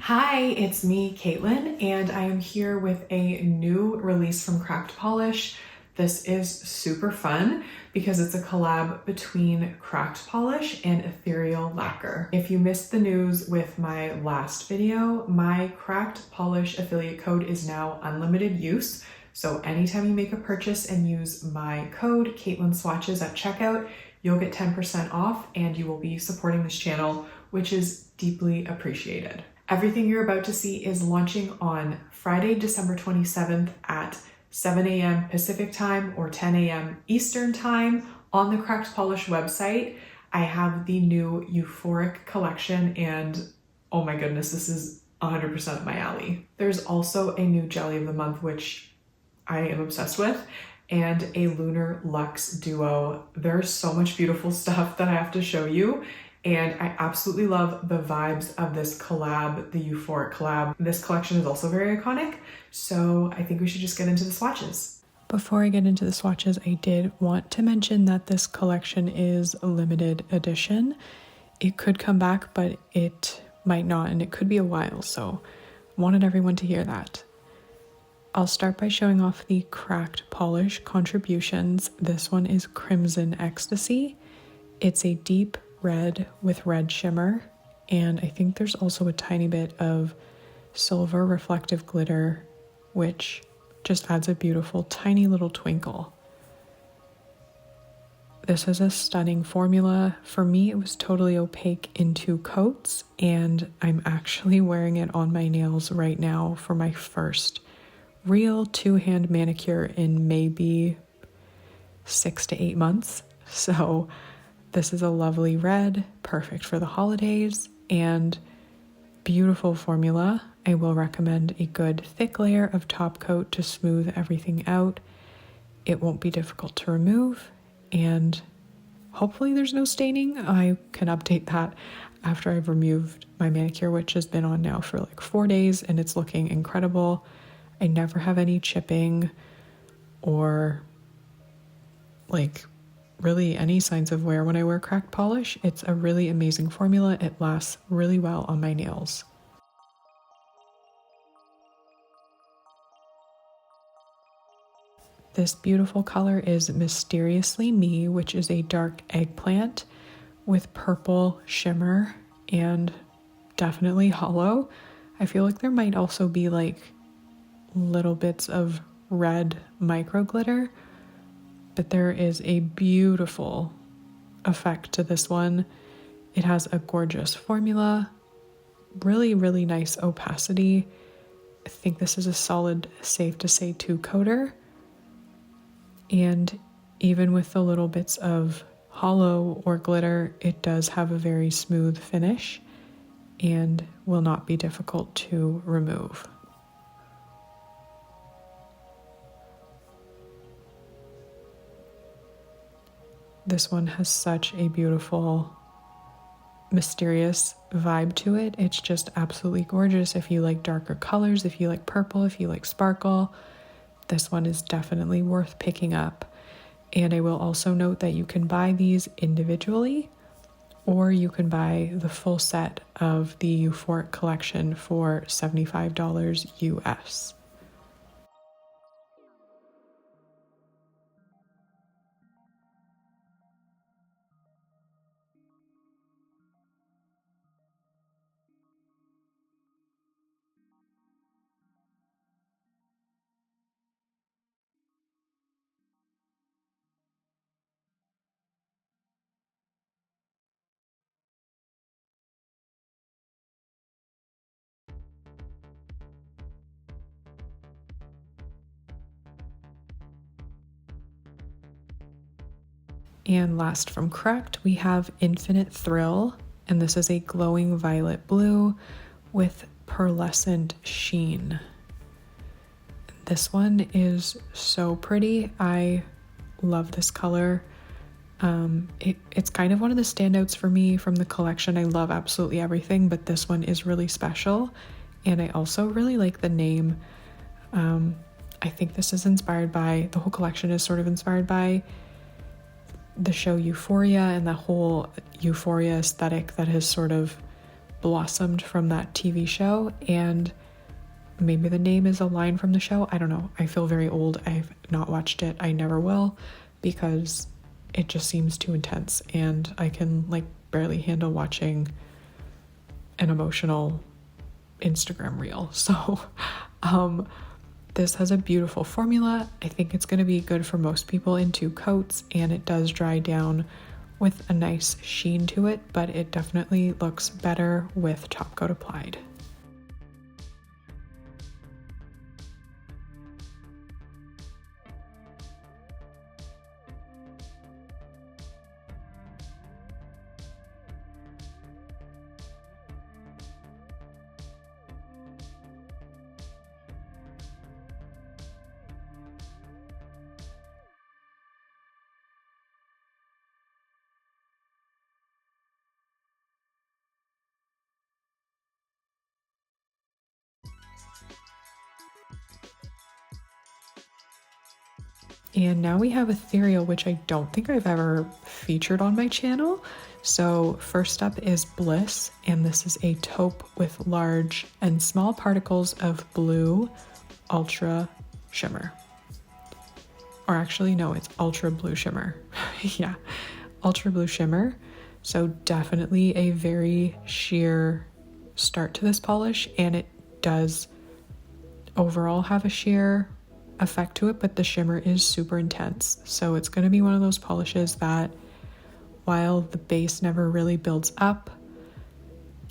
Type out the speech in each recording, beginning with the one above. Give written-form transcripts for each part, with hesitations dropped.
Hi, it's me, Caitlin, and I am here with a new release from Cracked Polish. This is super fun because it's a collab between Cracked Polish and Ethereal Lacquer. If you missed the news with my last video, my Cracked Polish affiliate code is now unlimited use. So anytime you make a purchase and use my code, Caitlin Swatches at checkout, you'll get 10% off and you will be supporting this channel, which is deeply appreciated. Everything you're about to see is launching on Friday, December 27th at 7 a.m. Pacific time or 10 a.m. Eastern time on the Cracked Polish website. I have the new Euphoric collection and oh my goodness, this is 100% up my alley. There's also a new jelly of the month, which I am obsessed with, and a Lunar Luxe duo. There's so much beautiful stuff that I have to show you. And I absolutely love the vibes of this collab, the Euphoric collab. This collection is also very iconic, so I think we should just get into the swatches. Before I get into the swatches, I did want to mention that this collection is a limited edition. It could come back, but it might not, and it could be a while, so wanted everyone to hear that. I'll start by showing off the Cracked Polish contributions. This one is Crimson Ecstasy. It's a deep red with red shimmer, and I think there's also a tiny bit of silver reflective glitter, which just adds a beautiful tiny little twinkle. This is a stunning formula. For me, it was totally opaque in 2 coats, and I'm actually wearing it on my nails right now for my first real 2-hand manicure in maybe 6 to 8 months. So this is a lovely red, perfect for the holidays, and beautiful formula. I will recommend a good thick layer of top coat to smooth everything out. It won't be difficult to remove, and hopefully there's no staining. I can update that after I've removed my manicure, which has been on now for like 4 days, and it's looking incredible. I never have any chipping or like really any signs of wear when I wear Cracked Polish. It's a really amazing formula. It lasts really well on my nails. This beautiful color is Mysteriously Me, which is a dark eggplant with purple shimmer and definitely hollow. I feel like there might also be like little bits of red micro glitter, but there is a beautiful effect to this one. It has a gorgeous formula, really, really nice opacity. I think this is a solid, safe to say 2-coater. And even with the little bits of hollow or glitter, it does have a very smooth finish and will not be difficult to remove. This one has such a beautiful, mysterious vibe to it. It's just absolutely gorgeous. If you like darker colors, if you like purple, if you like sparkle, this one is definitely worth picking up. And I will also note that you can buy these individually, or you can buy the full set of the Euphoric collection for $75 US. And last from Cracked, we have Infinite Thrill, and this is a glowing violet blue with pearlescent sheen. This one is so pretty. I love this color. It's kind of one of the standouts for me from the collection. I love absolutely everything, but this one is really special, and I also really like the name. I think this is inspired by, the whole collection is sort of inspired by the show Euphoria and the whole Euphoria aesthetic that has sort of blossomed from that TV show, and maybe the name is a line from the show. I don't know. I feel very old. I've not watched it. I never will, because it just seems too intense, and I can like barely handle watching an emotional Instagram reel. So this has a beautiful formula. I think it's going to be good for most people in 2 coats, and it does dry down with a nice sheen to it, but it definitely looks better with top coat applied. And now we have Ethereal, which I don't think I've ever featured on my channel. So first up is Bliss, and this is a taupe with large and small particles of blue ultra shimmer. Or actually, no, it's ultra blue shimmer. Yeah, ultra blue shimmer. So definitely a very sheer start to this polish, and it does overall have a sheer effect to it, but the shimmer is super intense. So it's going to be one of those polishes that while the base never really builds up,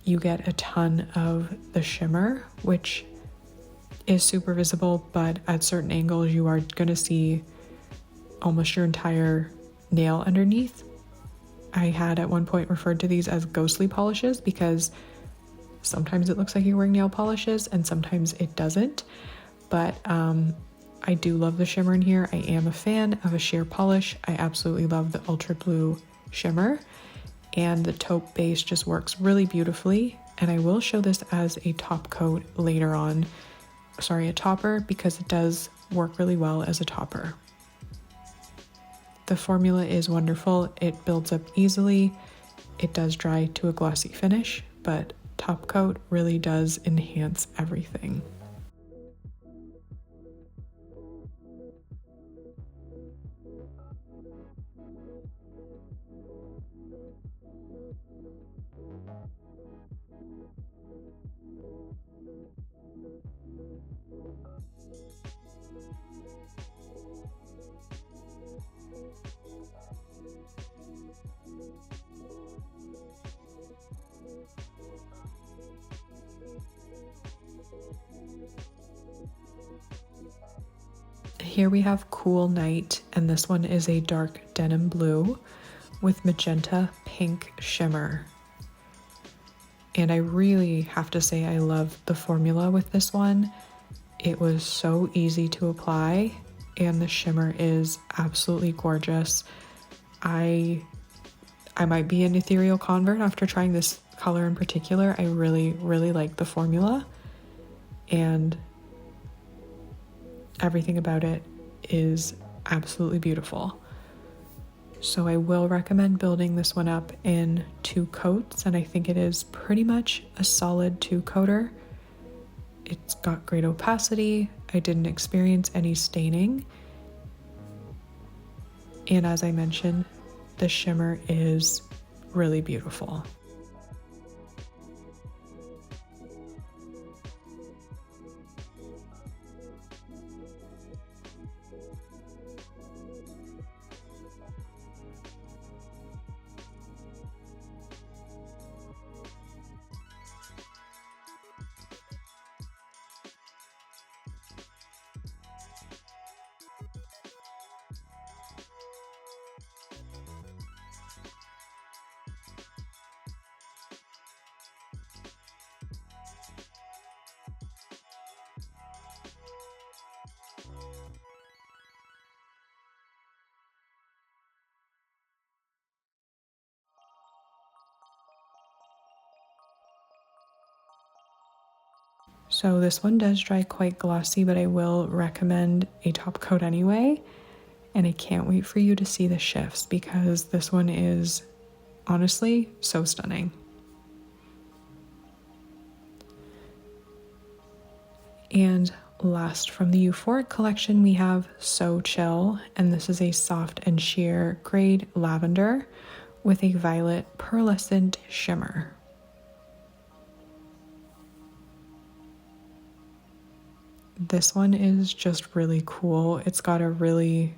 you get a ton of the shimmer, which is super visible, but at certain angles you are going to see almost your entire nail underneath. I had at one point referred to these as ghostly polishes because sometimes it looks like you're wearing nail polishes and sometimes it doesn't. But I do love the shimmer in here. I am a fan of a sheer polish. I absolutely love the ultra blue shimmer, and the taupe base just works really beautifully. And I will show this as a top coat later on. Sorry, a topper, because it does work really well as a topper. The formula is wonderful. It builds up easily. It does dry to a glossy finish, but top coat really does enhance everything. Here we have Cool Night, and this one is a dark denim blue with magenta pink shimmer. And I really have to say I love the formula with this one. It was so easy to apply, and the shimmer is absolutely gorgeous. I might be an ethereal convert after trying this color in particular. I really, really like the formula, and everything about it is absolutely beautiful. So I will recommend building this one up in 2 coats, and I think it is pretty much a solid 2-coater. It's got great opacity. I didn't experience any staining. And as I mentioned, the shimmer is really beautiful. So this one does dry quite glossy, but I will recommend a top coat anyway. And I can't wait for you to see the shifts, because this one is honestly so stunning. And last from the Euphoric collection, we have So Chill, and this is a soft and sheer grade lavender with a violet pearlescent shimmer. This one is just really cool. It's got a really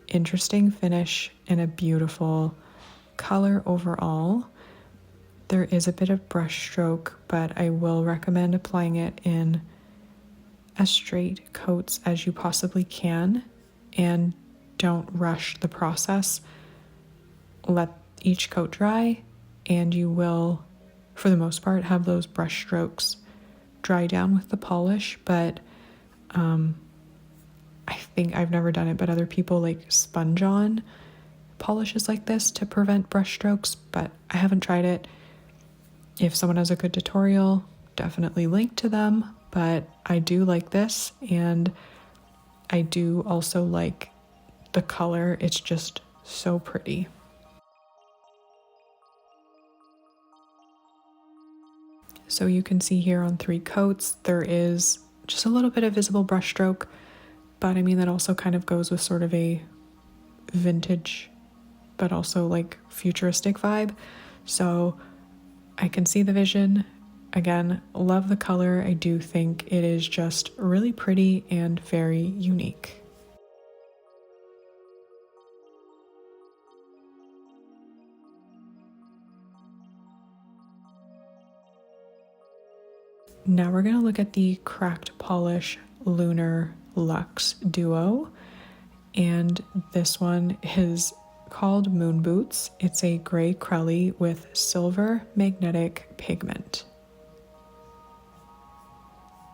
interesting finish and a beautiful color overall. There is a bit of brush stroke, but I will recommend applying it in as straight coats as you possibly can, and don't rush the process. Let each coat dry, and you will, for the most part, have those brush strokes dry down with the polish. But I think I've never done it, but other people like sponge on polishes like this to prevent brush strokes, but I haven't tried it. If someone has a good tutorial, definitely link to them, but I do like this, and I do also like the color. It's just so pretty. So you can see here on 3 coats, there is just a little bit of visible brush stroke, but I mean, that also kind of goes with sort of a vintage, but also like futuristic vibe. So I can see the vision. Again, love the color. I do think it is just really pretty and very unique. Now we're going to look at the Cracked Polish Lunar Luxe Duo, and this one is called Moon Boots. It's a gray crelly with silver magnetic pigment.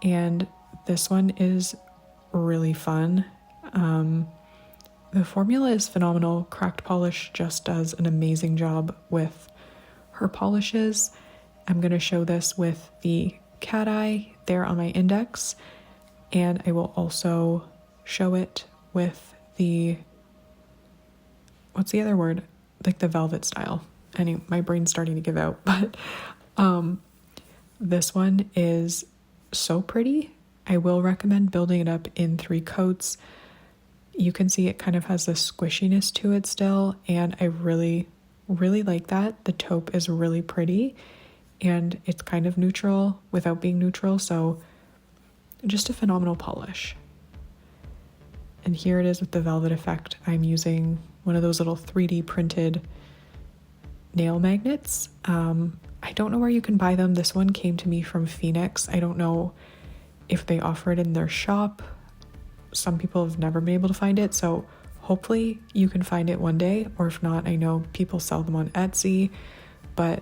And this one is really fun. The formula is phenomenal. Cracked Polish just does an amazing job with her polishes. I'm going to show this with the cat eye there on my index, and I will also show it with the, what's the other word? Like the velvet style. Anyway, my brain's starting to give out, but this one is so pretty. I will recommend building it up in 3 coats. You can see it kind of has this squishiness to it still, and I really, really like that. The taupe is really pretty, and it's kind of neutral without being neutral, so just a phenomenal polish. And here it is with the velvet effect. I'm using one of those little 3D printed nail magnets. I don't know where you can buy them. This one came to me from Phoenix. I don't know if they offer it in their shop. Some people have never been able to find it, so hopefully you can find it one day, or if not, I know people sell them on Etsy, but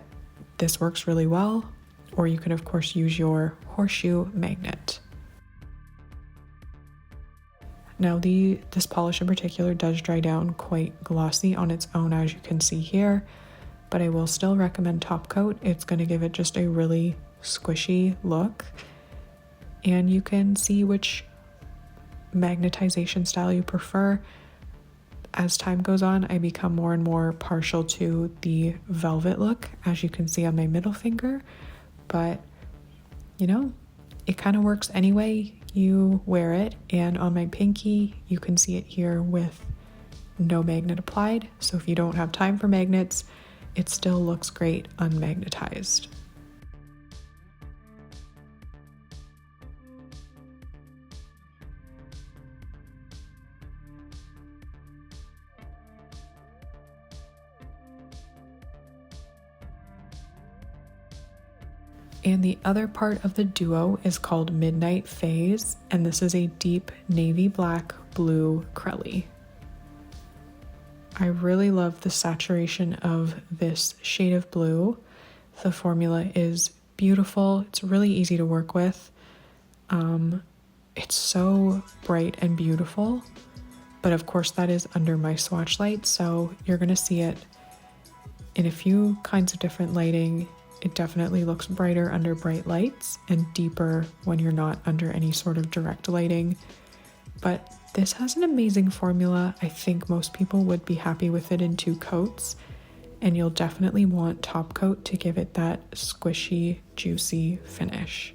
this works really well. Or you can of course use your horseshoe magnet. Now this polish in particular does dry down quite glossy on its own, as you can see here, but I will still recommend Top Coat. It's going to give it just a really squishy look, and you can see which magnetization style you prefer. As time goes on, I become more and more partial to the velvet look, as you can see on my middle finger, but you know, it kind of works any way you wear it. And on my pinky, you can see it here with no magnet applied, so if you don't have time for magnets, it still looks great unmagnetized. And the other part of the duo is called Midnight Phase, and this is a deep navy black blue crelly. I really love the saturation of this shade of blue. The formula is beautiful. It's really easy to work with. It's so bright and beautiful, but of course that is under my swatch light, so you're gonna see it in a few kinds of different lighting. It definitely looks brighter under bright lights and deeper when you're not under any sort of direct lighting. But this has an amazing formula. I think most people would be happy with it in 2 coats, and you'll definitely want Top Coat to give it that squishy, juicy finish.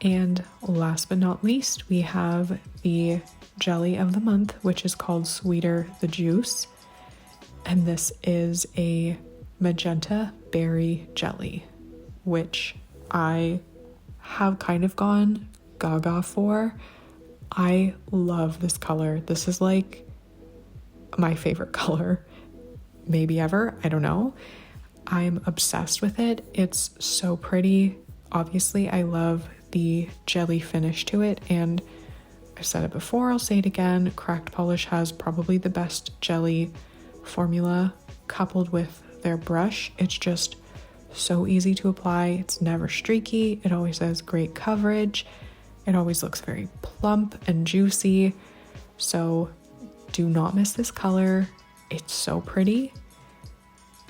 And last but not least, we have the jelly of the month, which is called Sweeter the Juice. And this is a magenta berry jelly, which I have kind of gone gaga for. I love this color. This is like my favorite color, maybe ever. I don't know. I'm obsessed with it. It's so pretty. Obviously, I love the jelly finish to it, and I've said it before, I'll say it again, Cracked Polish has probably the best jelly formula coupled with their brush. It's just so easy to apply. It's never streaky. It always has great coverage. It always looks very plump and juicy. So do not miss this color. It's so pretty.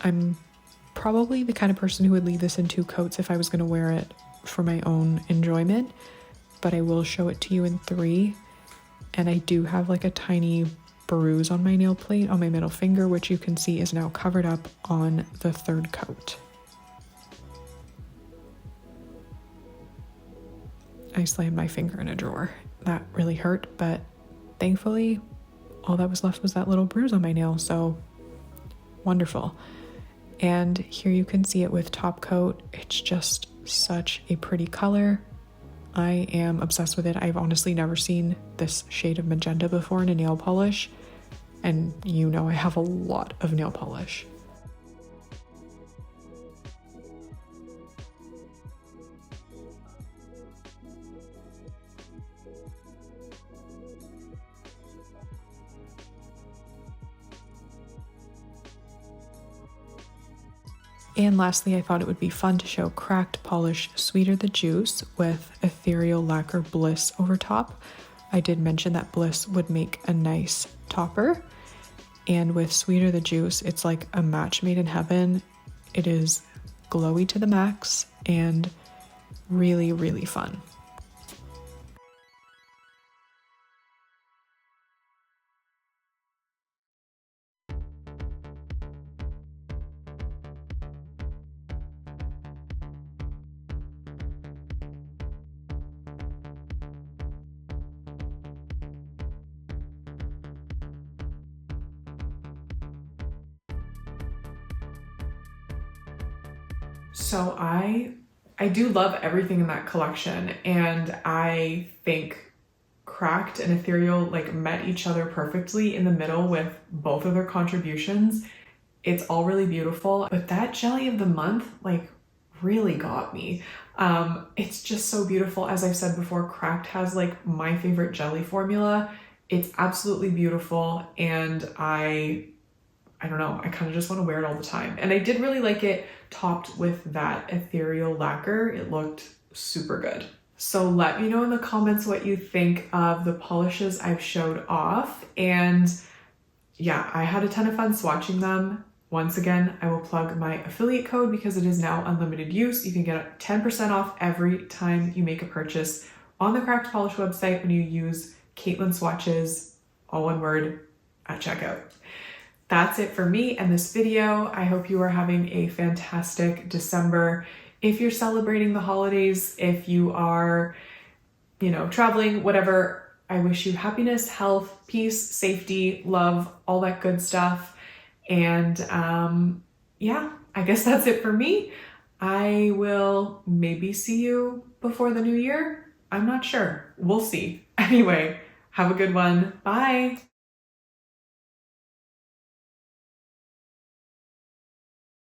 I'm probably the kind of person who would leave this in 2 coats if I was going to wear it for my own enjoyment, but I will show it to you in 3. And I do have like a tiny bruise on my nail plate on my middle finger, which you can see is now covered up on the 3rd coat. I slammed my finger in a drawer. That really hurt, but thankfully all that was left was that little bruise on my nail, so wonderful. And here you can see it with top coat. It's just such a pretty color. I am obsessed with it. I've honestly never seen this shade of magenta before in a nail polish, and you know I have a lot of nail polish. And lastly, I thought it would be fun to show Cracked Polish Sweeter the Juice with Ethereal Lacquer Bliss over top. I did mention that Bliss would make a nice topper. And with Sweeter the Juice, it's like a match made in heaven. It is glowy to the max and really, really fun. So I do love everything in that collection, and I think Cracked and Ethereal like met each other perfectly in the middle with both of their contributions. It's all really beautiful, but that jelly of the month like really got me. It's just so beautiful. As I've said before, Cracked has like my favorite jelly formula. It's absolutely beautiful, and I don't know, I kind of just want to wear it all the time. And I did really like it topped with that ethereal lacquer. It looked super good. So let me know in the comments what you think of the polishes I've showed off. And yeah, I had a ton of fun swatching them. Once again, I will plug my affiliate code because it is now unlimited use. You can get 10% off every time you make a purchase on the Cracked Polish website when you use Caitlin Swatches, all one word, at checkout. That's it for me and this video. I hope you are having a fantastic December. If you're celebrating the holidays, if you are, traveling, whatever, I wish you happiness, health, peace, safety, love, all that good stuff. And yeah, I guess that's it for me. I will maybe see you before the new year. I'm not sure. We'll see. Anyway, have a good one. Bye.